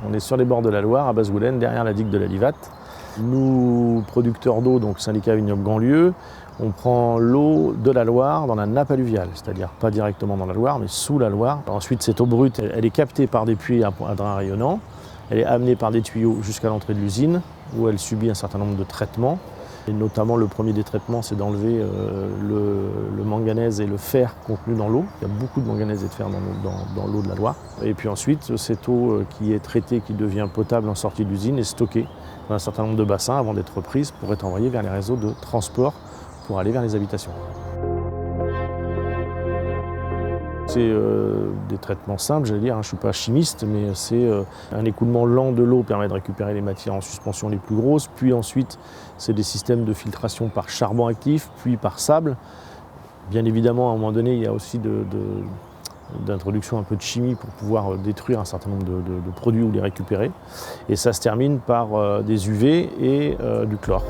On est sur les bords de la Loire, à Basse-Goulaine, derrière la digue de la Livate. Nous, producteurs d'eau, donc syndicat Vignoble-Grandlieu, on prend l'eau de la Loire dans la nappe alluviale, c'est-à-dire pas directement dans la Loire, mais sous la Loire. Ensuite, cette eau brute, elle est captée par des puits à drain rayonnant, elle est amenée par des tuyaux jusqu'à l'entrée de l'usine, où elle subit un certain nombre de traitements. Et notamment, le premier des traitements, c'est d'enlever le manganèse et le fer contenus dans l'eau. Il y a beaucoup de manganèse et de fer dans l'eau de la Loire. Et puis ensuite, cette eau qui est traitée, qui devient potable en sortie d'usine, est stockée dans un certain nombre de bassins avant d'être reprise pour être envoyée vers les réseaux de transport pour aller vers les habitations. C'est des traitements simples, j'allais dire, je ne suis pas chimiste, mais c'est un écoulement lent de l'eau permet de récupérer les matières en suspension les plus grosses, puis ensuite c'est des systèmes de filtration par charbon actif, puis par sable. Bien évidemment, à un moment donné, il y a aussi d'introduction un peu de chimie pour pouvoir détruire un certain nombre de produits ou les récupérer. Et ça se termine par des UV et du chlore.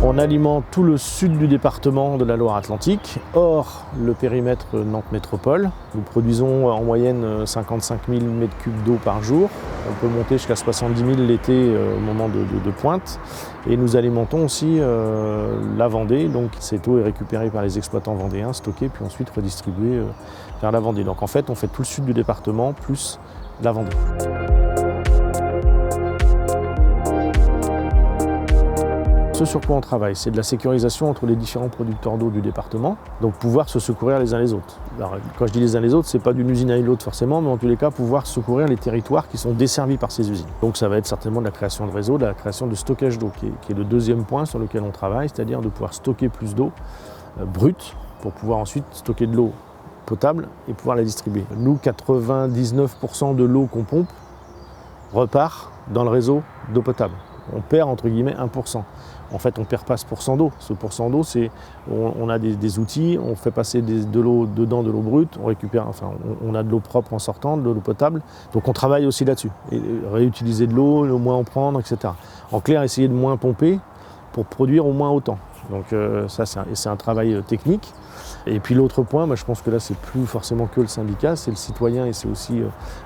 On alimente tout le sud du département de la Loire-Atlantique, hors le périmètre Nantes Métropole. Nous produisons en moyenne 55 000 m3 d'eau par jour. On peut monter jusqu'à 70 000 l'été au moment de pointe. Et nous alimentons aussi la Vendée. Donc cette eau est récupérée par les exploitants vendéens, stockée, puis ensuite redistribuée vers la Vendée. Donc en fait, on fait tout le sud du département plus la Vendée. Ce sur quoi on travaille, c'est de la sécurisation entre les différents producteurs d'eau du département, donc pouvoir se secourir les uns les autres. Alors, quand je dis les uns les autres, ce n'est pas d'une usine à l'autre forcément, mais en tous les cas, pouvoir secourir les territoires qui sont desservis par ces usines. Donc ça va être certainement de la création de réseaux, de la création de stockage d'eau, qui est le deuxième point sur lequel on travaille, c'est-à-dire de pouvoir stocker plus d'eau brute pour pouvoir ensuite stocker de l'eau potable et pouvoir la distribuer. Nous, 99% de l'eau qu'on pompe repart dans le réseau d'eau potable. On perd entre guillemets 1%. En fait, on ne perd pas ce pourcent d'eau. Ce pourcent d'eau, c'est on a des outils, on fait passer de l'eau dedans, de l'eau brute, on récupère, enfin, on a de l'eau propre en sortant, de l'eau potable. Donc on travaille aussi là-dessus. Et réutiliser de l'eau, le moins en prendre, etc. En clair, essayer de moins pomper pour produire au moins autant. Donc ça, c'est un travail technique. Et puis l'autre point, je pense que là, c'est plus forcément que le syndicat, c'est le citoyen et c'est aussi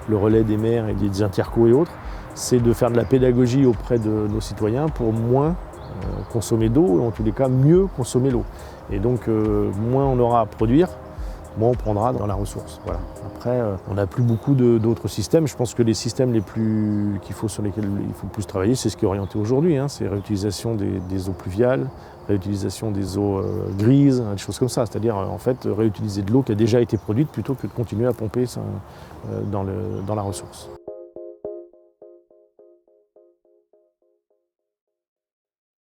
le relais des maires et des intercos et autres. C'est de faire de la pédagogie auprès de nos citoyens pour moins consommer d'eau, et en tous les cas mieux consommer l'eau. Et donc moins on aura à produire, moins on prendra dans la ressource. Voilà. Après, on n'a plus beaucoup d'autres systèmes. Je pense que les systèmes sur lesquels il faut plus travailler, c'est ce qui est orienté aujourd'hui. C'est réutilisation des eaux pluviales, réutilisation des eaux grises, des choses comme ça. C'est-à-dire en fait réutiliser de l'eau qui a déjà été produite plutôt que de continuer à pomper ça, dans la ressource.